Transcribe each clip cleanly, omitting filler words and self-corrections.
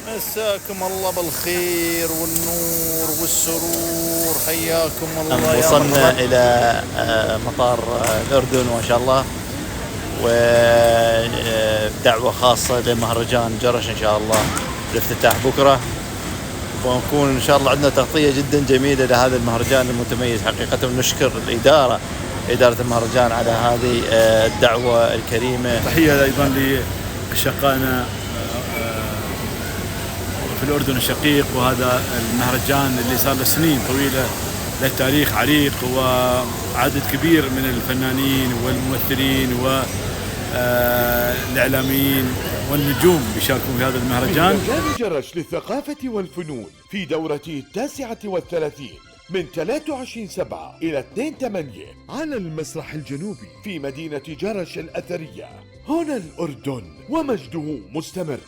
مساكم الله بالخير والنور والسرور، حياكم الله. وصلنا إلى مطار الأردن ما شاء الله، ودعوة خاصة لمهرجان جرش إن شاء الله الافتتاح بكرة، ونكون إن شاء الله عندنا تغطية جدا جميلة لهذا المهرجان المتميز. حقيقة نشكر إدارة المهرجان على هذه الدعوة الكريمة. تحية أيضا لأشقائنا في الأردن الشقيق، وهذا المهرجان اللي صار له سنين طويلة، له تاريخ عريق وعدد كبير من الفنانين والممثلين والإعلاميين والنجوم بيشاركون في هذا المهرجان. مهرجان جرش للثقافة والفنون في دورته 39 من 23/7 إلى 2/8 على المسرح الجنوبي في مدينة جرش الأثرية، هنا الأردن، ومجده مستمر.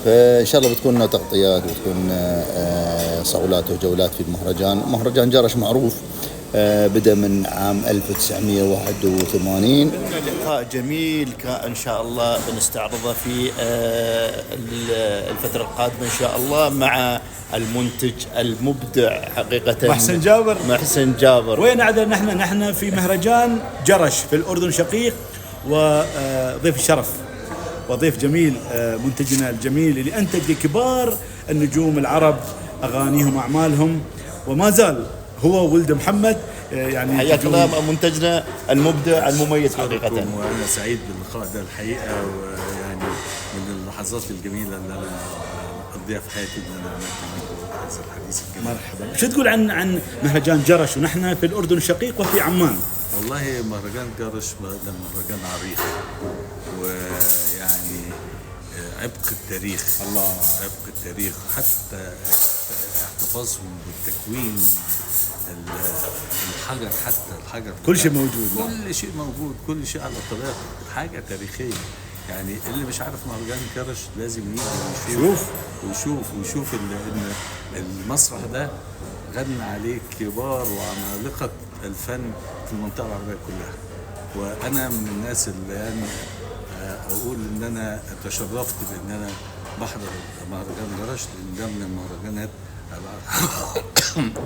فإن شاء الله بتكون لنا تغطيات وتكون صولات وجولات في المهرجان. مهرجان جرش معروف، بدأ من عام 1981. لقاء جميل إن شاء الله بنستعرضه في الفترة القادمة إن شاء الله مع المنتج المبدع حقيقة محسن جابر. وين عدل نحن في مهرجان جرش في الأردن شقيق، وضيف الشرف وضيف جميل منتجنا الجميل اللي أنتج كبار النجوم العرب أغانيهم وأعمالهم، وما زال هو ولد محمد. يعني حياك الله منتجنا المبدع المميز حقيقة. وأنا سعيد باللقاء ده الحقيقة، ويعني من اللحظات الجميلة اللي أنا أقضيها في حياتي إن أنا عملت هذا الحديث الجميل. مرحبا. شو تقول عن مهرجان جرش ونحن في الأردن الشقيق وفي عمان؟ والله مهرجان جرش ده مهرجان عريق، ويعني عبق التاريخ. عبق التاريخ، حتى احتفاظهم بالتكوين، الحجر، حتى الحجر كل شيء موجود. كل شيء موجود، كل شيء على الطبيعة، حاجة تاريخية. يعني اللي مش عارف مهرجان جرش لازم يجي ويشوف ان المسرح ده غنى عليه كبار وعمالقة الفن في المنطقة العربية كلها. وأنا من الناس اللي يعني أقول إن أنا تشرفت بإن أنا بحضر مهرجان جرش، لأن ده من المهرجانات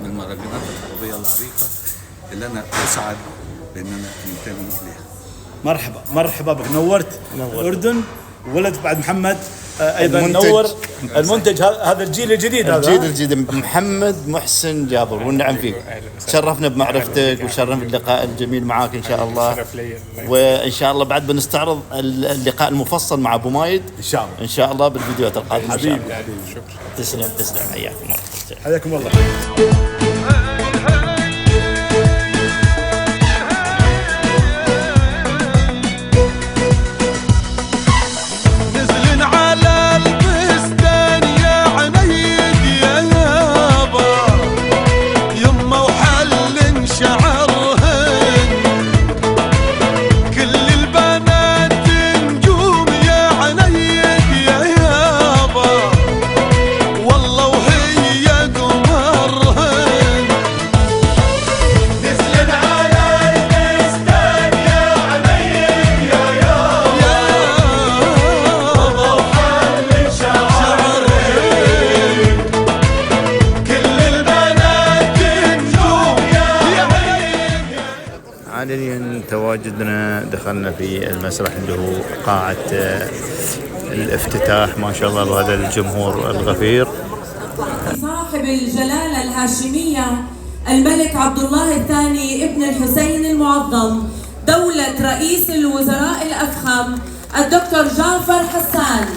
العربية العريقة اللي أنا أسعد بإن أنا أنتمي إليها. مرحبا بك، نورت الأردن. ولد بعد محمد أيضا نور المنتج هذا الجيل الجديد، محمد محسن جابر، والنعم فيك. شرفنا بمعرفتك وشرفنا باللقاء الجميل معاك إن شاء الله. وإن شاء الله بعد بنستعرض اللقاء المفصل مع أبو مايد إن شاء الله بالفيديوهات القادمة. حبيبي شكرا. تسلم حياكم الله. والله وهي قمر تواجدنا دخلنا في المسرح اللي هو قاعة الافتتاح، ما شاء الله بهذا الجمهور الغفير. صاحب الجلالة الهاشمية الملك عبد الله الثاني ابن الحسين المعظم دولة رئيس الوزراء الأفخم الدكتور جعفر حسان.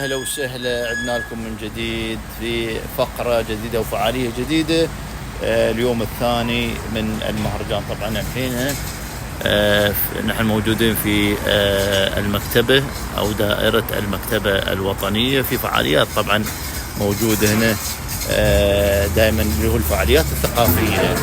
أهلا وسهلا، عدنا لكم من جديد في فقرة جديدة وفعالية جديدة. اليوم الثاني من المهرجان. طبعا الحين نحن موجودين في المكتبة أو دائرة المكتبة الوطنية، في فعاليات طبعا موجودة هنا دائما اللي هو الفعاليات الثقافية.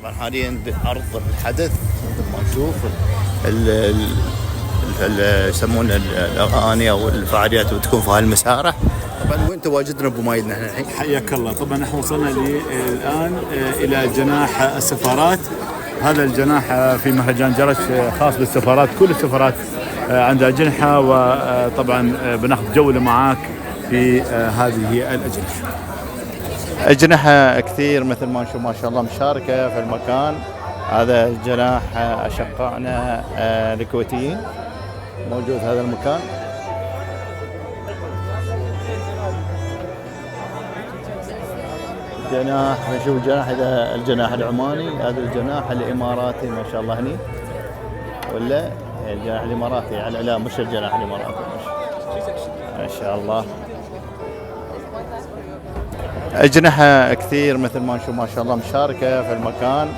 طبعا حاليا بعرض الحدث مثل ما نشوف يسمون الاغاني او الفعاليات وتكون في هالمسارح. طبعا وين تواجدنا ابو مايد نحن الحين؟ حياك الله. طبعا نحن وصلنا الان الى جناح السفارات. هذا الجناح في مهرجان جرش خاص بالسفارات، كل السفارات عندها أجنحة، وطبعا بناخذ جولة معاك في هذه الأجنحة. أجنحة كثير مثل ما نشوف ما شاء الله مشاركة في المكان. هذا جناح أشقائنا الكويتيين موجود هذا المكان. جناح نشوف الجناح هذا الجناح العماني، هذا الجناح الإماراتي ما شاء الله هني، ولا الجناح الإماراتي على لا مش الجناح الإماراتي ما شاء الله. أجنحة كثير مثل ما نشوف ما شاء الله مشاركة في المكان.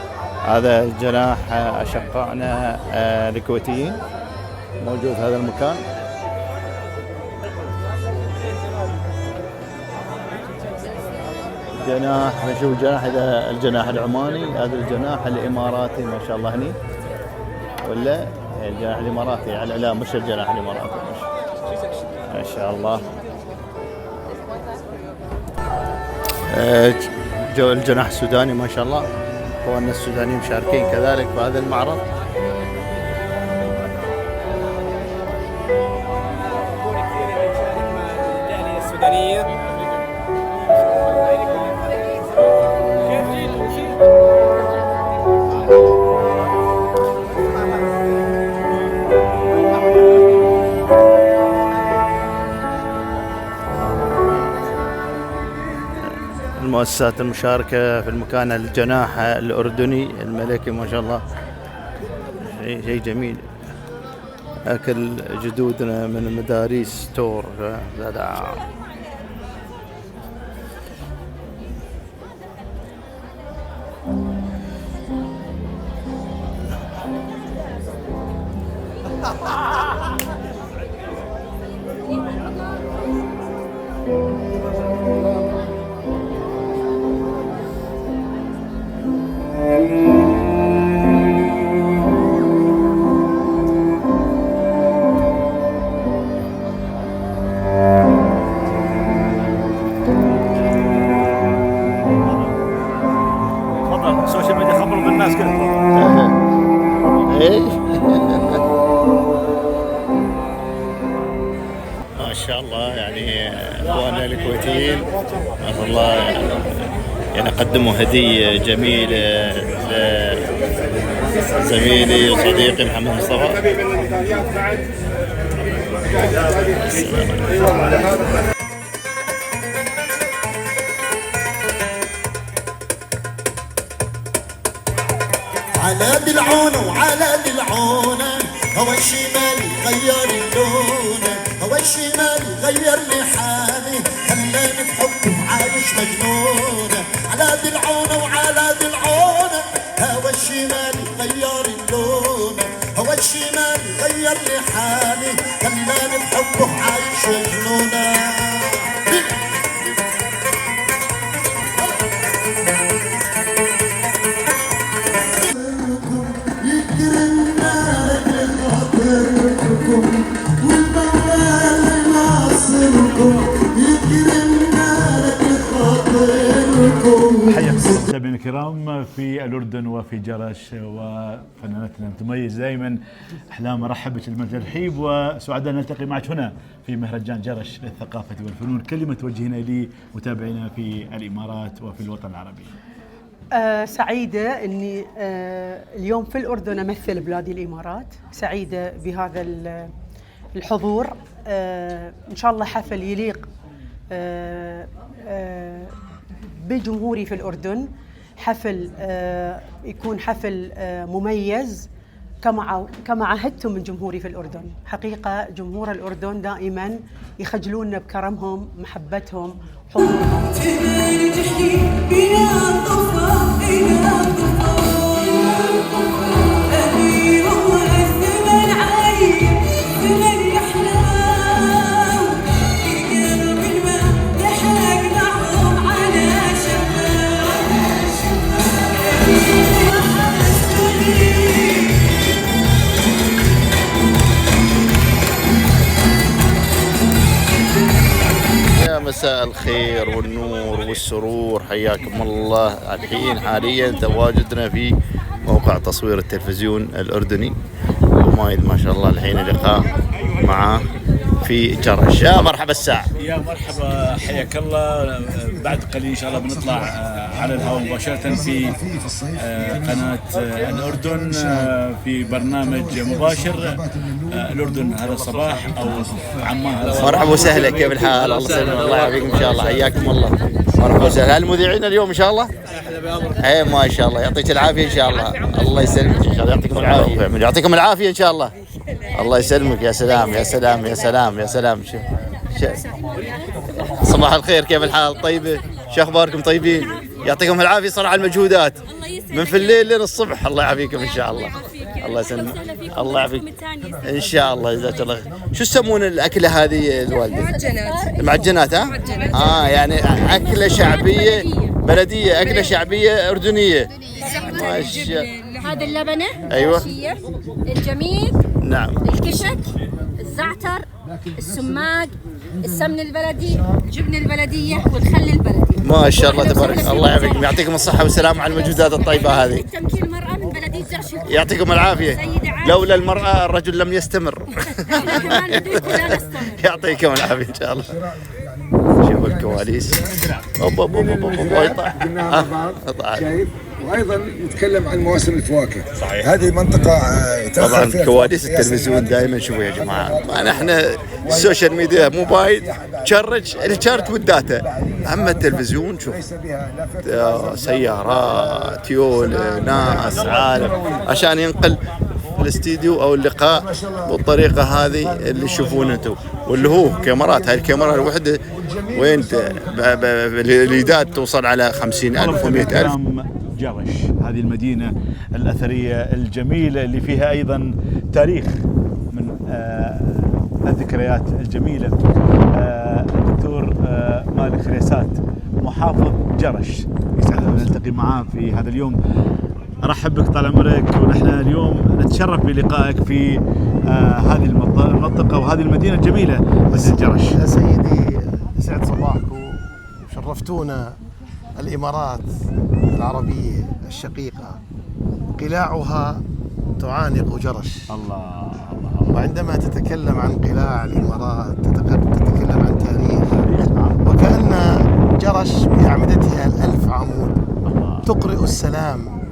هذا جناح أشقائنا الكويتيين موجود هذا المكان. جناح نشوف الجناح هذا الجناح العماني، هذا الجناح الإماراتي ما شاء الله هني، ولا الجناح الإماراتي على لا مش الجناح الإماراتي ما شاء الله. جو الجناح السوداني ما شاء الله، اخواننا السودانيين مشاركين كذلك في هذا المعرض. المؤسسات المشاركة في المكان، الجناح الأردني الملكي ما شاء الله، شيء جميل. أكل جدودنا من المداريس تور السوشيال ميديا خبروا بالناس كلها. ما شاء الله يعني اخواننا الكويتيين ما شاء الله يعني قدموا هدية جميلة لزميلي وصديقي محمد مصطفى. على دلعونه وعلى دلعونه هو الشمال غير لونه، هو الشمال غير لي حالي خلاني بحبه عايش مجنونه. على دلعونه وعلى دلعونه هو الشمال غير لونه، هو الشمال غير لي حالي خلاني بحبه عايش مجنونه. حياكم الله متابعينا الكرام في الأردن وفي جرش، وفنانتنا المتميز دائما أحلام أرحب بك الترحيب، وسعداء نلتقي معك هنا في مهرجان جرش للثقافة والفنون. كلمة توجهنا لمتابعينا في الإمارات وفي الوطن العربي. سعيدة أني اليوم في الأردن أمثل بلاد الإمارات، سعيدة بهذا الحضور. إن شاء الله حفل يليق بجمهوري في الأردن، حفل يكون حفل مميز كما عهدتم من جمهوري في الأردن. حقيقة جمهور الأردن دائما يخجلوننا بكرمهم، محبتهم، حضورهم. مساء الخير والنور والسرور، حياكم الله. الحين حاليا تواجدنا في موقع تصوير التلفزيون الأردني، ومايد ما شاء الله الحين لقاء معه في جرش. يا مرحبا الساعة. يا مرحبا، حياك الله. بعد قليل ان شاء الله بنطلع على الهواء مباشرة في قناة الأردن في برنامج مباشر الأردن هذا الصباح أو عمان هذا الصباح. مرحبا وسهلا، كيف الحال؟ الله يسلمك، الله يعافيكم ان شاء الله، حياكم الله. مرحبا وسهلا. المذيعين اليوم ان شاء الله؟ اي ما شاء الله، يعطيك العافية ان شاء الله. الله يسلمك ان شاء الله، يعطيكم العافية، يعطيكم العافية ان شاء الله. الله يسلمك. يا سلام يا سلام يا سلام يا سلام. صباح الخير، كيف الحال؟ طيبة؟ شو اخباركم؟ طيبين؟ يعطيكم العافية صراحة المجهودات من في الليل لين الصبح. الله يعافيكم ان شاء الله. الله يسلمك. الله يعافيك ان شاء الله، جزاك الله خير. شو يسمون الاكله هذه الوالده؟ المعجنات. ها؟ يعني اكله شعبيه بلديه، اكله شعبيه اردنيه. ما شاء. هذا اللبنه. ايوه. الجميد. نعم. الكشك، الزعتر، السماق، السمن البلدي، الجبن البلديه، والخل البلدي. ما شاء الله تبارك الله. يعافيكم، يعطيكم الصحه والسلامه على المجهودات الطيبه هذه. تمكين المراه من بلديه جرش. يعطيكم العافيه. لولا المراه الرجل لم يستمر. يعطيكم العافيه ان شاء الله. شوفوا الكواليس. وايضا نتكلم عن مواسم الفواكه. صحيح. هذه منطقه طبعا كواليس التلفزيون دائما. شوفوا يا جماعه، احنا السوشيال ميديا موبايل تشرج الشارت والداتا، اما التلفزيون شوف سيارات يول ناس عالم عشان ينقل الاستديو او اللقاء بالطريقه هذه اللي تشوفونه انتم، واللي هو كاميرات. هاي الكاميرا الوحده وين الإيداد توصل على 50,000 و100,000. جرش هذه المدينة الأثرية الجميلة اللي فيها أيضا تاريخ من الذكريات الجميلة. الدكتور مالك خريسات محافظ جرش يسعدنا نلتقي معاه في هذا اليوم. أرحب بك طال عمرك، ونحن اليوم نتشرف بلقائك في هذه المنطقة وهذه المدينة الجميلة مثل جرش. يا سيدي سعد صباحكم، شرفتونا. الإمارات العربية الشقيقة قلاعها تعانق جرش. الله. وعندما تتكلم عن قلاع الإمارات تتكلم عن تاريخ، وكأن جرش بأعمدتها 1000 عمود تقرئ السلام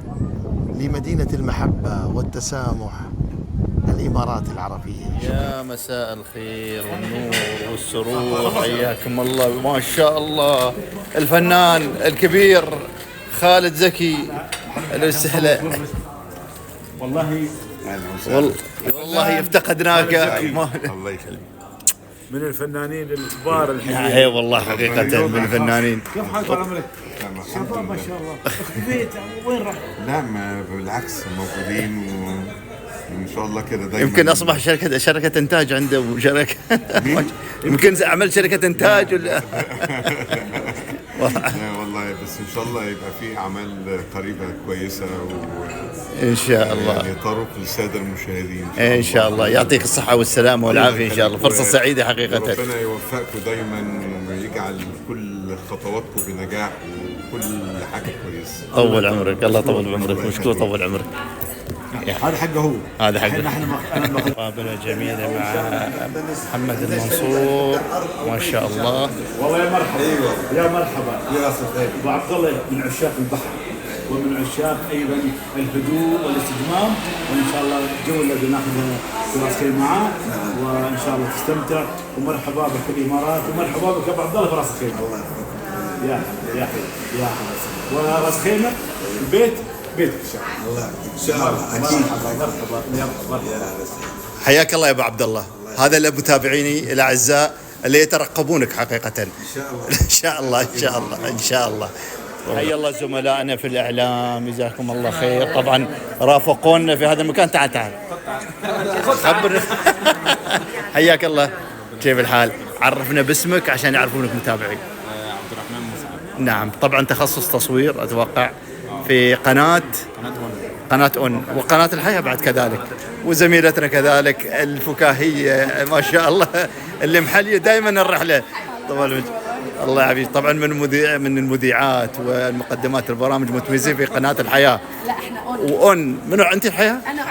لمدينة المحبة والتسامح الإمارات العربية. يا مساء الخير والنور والسرور، حياكم الله. ما شاء الله الفنان الكبير خالد زكي الاستهلاء. والله افتقدناك. الله يخليك. من الفنانين الكبار الحقيقة. اي والله حقيقة من الفنانين. كيف حالك طال عمرك؟ شباب ما شاء الله. اختفيت، وين رحت؟ لا بالعكس موجودين وان شاء الله كده دايما. يمكن اصبح شركة انتاج عنده وشركة. يمكن عمل شركة انتاج ولا؟ لا والله، بس ان شاء الله يبقى في اعمال قريبة كويسة ان شاء الله يعني تروق للسادة المشاهدين ان شاء الله. يعطيك الصحة والسلامة والعافية ان شاء الله. فرصة سعيدة حقيقة. ربنا يوفقكم دايما ويجعل كل خطواتكم بنجاح وكل حاجة كويسة. طول عمرك، الله طول عمرك، مشكور طول عمرك. هذا حقه هو. هذا حقه. مقابلة جميلة مع محمد المنصور ما شاء الله. والله يا مرحبا. يا مرحبا يا صديقي. ابو عبد الله من عشاق البحر ومن عشاق ايضا الهدوء والاستجمام، وان شاء الله الجوله اللي ناخذها في راس خيمه معاه، وان شاء الله تستمتع. ومرحبا بك في الامارات، ومرحبا بك ابو عبد الله في راس خيمه. يا حبيبي يا حبيبي. وراس خيمه البيت بيتك ان شاء الله. اكيد. مرحبا. حياك الله يا ابو عبد الله. هذا لمتابعيني الاعزاء اللي يترقبونك حقيقه. ان شاء الله ان شاء الله ان شاء الله. حيا الله زملائنا في الاعلام، جزاكم الله خير. طبعا رافقونا في هذا المكان. تعال خبرنا. حياك الله، كيف الحال؟ عرفنا باسمك عشان يعرفونك متابعين. عبد الرحمن مسعد. نعم، طبعا تخصص تصوير اتوقع في قناة أون وقناة الحياة بعد كذلك، وزميلتنا كذلك الفكاهية ما شاء الله اللي محلية دائما الرحلة. طبعا الله يعافيك. طبعا من المذيعات والمقدمات البرامج متميزين في قناة الحياة. لا احنا وأون. منو أنت الحياة؟ انا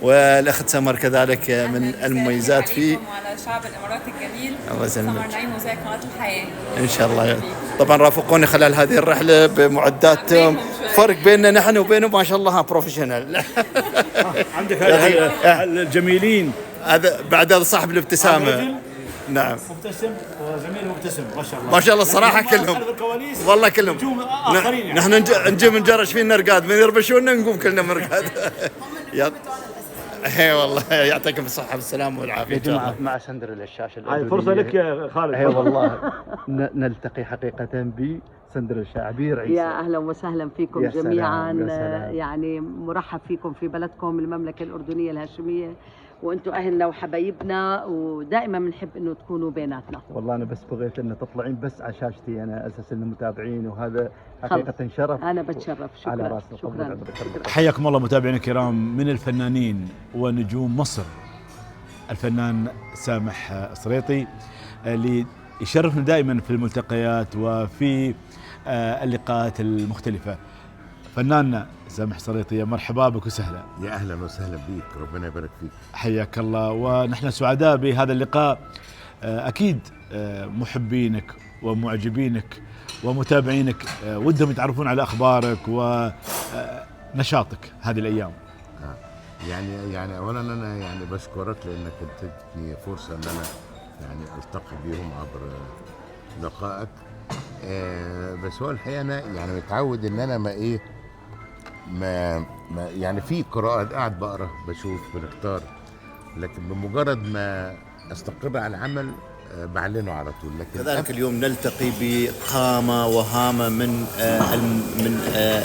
والاخت سمر كذلك من المميزات فيه. وعلى شعب الامارات الجميل. الله يسلمك. سمر نعيم وزي قناه الحياه. ان شاء الله. طبعا رافقوني خلال هذه الرحله بمعداتهم، فرق بيننا نحن وبينهم ما شاء الله بروفيشنال. عندك الجميلين هذا بعد هذا صاحب الابتسامه. نعم مبتسم وزميل مبتسم ما شاء الله ما شاء الله الصراحه كلهم والله كلهم. نحن نجي من جرش فينا رقاد، من يربشونا نقوم كلنا مرقاد. اي والله يعطيكم الصحه والسلامه والعافيه. يا جماعه مع سندريلا الشاشه هاي فرصه لك يا خالد. اي والله نلتقي حقيقه بسندريلا عبير عيسى. يا اهلا وسهلا فيكم جميعا. يعني مرحب فيكم في بلدكم المملكه الاردنيه الهاشميه، وانتم اهلنا وحبايبنا، ودائما بنحب انه تكونوا بيناتنا. والله انا بس بغيت ان تطلعين بس على شاشتي انا اساس انه متابعين، وهذا حقيقه شرف. انا بتشرف. شكرا. على راسنا. شكرا. حياكم الله متابعينا الكرام. من الفنانين ونجوم مصر الفنان سامح صريطي اللي يشرفنا دائما في الملتقيات وفي اللقاءات المختلفه. فناننا سامح صريطي، يا مرحبا بك وسهلا. يا اهلا وسهلا بك، ربنا يبارك فيك. حياك الله، ونحن سعداء بهذا اللقاء. اكيد محبينك ومعجبينك ومتابعينك ودهم يتعرفون على اخبارك ونشاطك هذه الايام. يعني اولا انا يعني بشكرك لانك اديتني فرصه ان انا يعني التقي بهم عبر لقائك. بس هو الحقيقه انا يعني متعود ان انا ما يعني في قراءات قاعد بقرا بشوف بنختار، لكن بمجرد ما استقر على العمل بعلنه على طول. لكن كذلك اليوم نلتقي بقامه وهامه من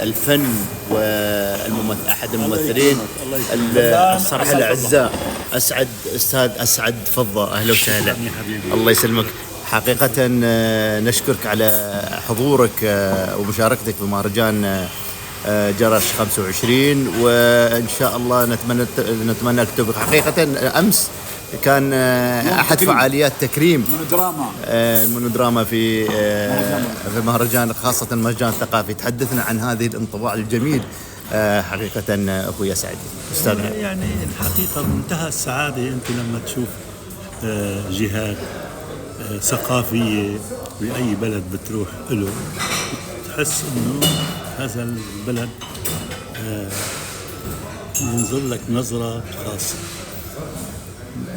الفن واحد الممثلين الصراحه الاعزاء، استاذ اسعد فضه. اهلا وسهلا. الله يسلمك. حقيقة نشكرك على حضورك ومشاركتك في مهرجان جرش 25، وإن شاء الله نتمنى لك التوفيق. حقيقة أمس كان أحد فعاليات تكريم المونودراما في مهرجان، خاصة مهرجان ثقافي. تحدثنا عن هذه الانطباع الجميل حقيقة أخوي سعد أستاذنا. يعني الحقيقة منتهى السعادة أنت لما تشوف جهات ثقافية بأي بلد بتروح له تحس إنه هذا البلد ينظر لك نظرة خاصة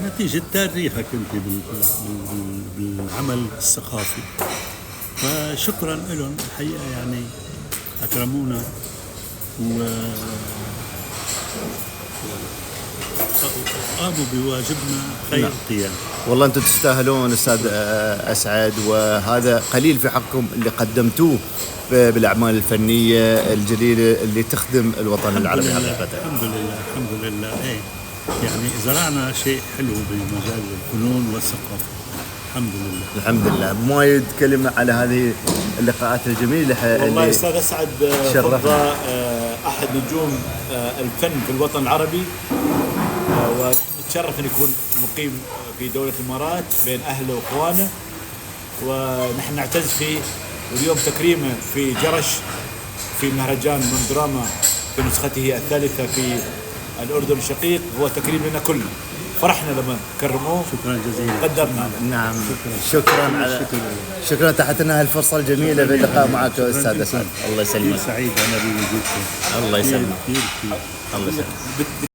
نتيجة تاريخك أنت بالعمل الثقافي. فشكرا لهم الحقيقة، يعني أكرمونا قاموا بواجبنا خير قيام. والله انتم تستاهلون استاذ اسعد، وهذا قليل في حقكم اللي قدمتوه بالاعمال الفنيه الجليله اللي تخدم الوطن العربي حقيقه. الحمد لله الحمد لله. ايه يعني زرعنا شيء حلو بمجال الفنون والثقافه الحمد لله. الحمد لله. موايد كلمه على هذه اللقاءات الجميله. والله استاذ اسعد فضة احد نجوم الفن في الوطن العربي، ونتشرف ان يكون مقيم في دوله الامارات بين اهله واخوانه، ونحن نعتز فيه. واليوم تكريمه في جرش في مهرجان مونودراما في نسخته الثالثه في الاردن الشقيق هو تكريم لنا كلنا. فرحنا لما كرموه. شكرا جزيلا. قدرنا. نعم شكرا تحتنا هالفرصه الجميله باللقاء معك استاذ اسعد. الله يسلمك. سعيد انا بوجودكم. الله يسلمك. كثير الله يسلمك.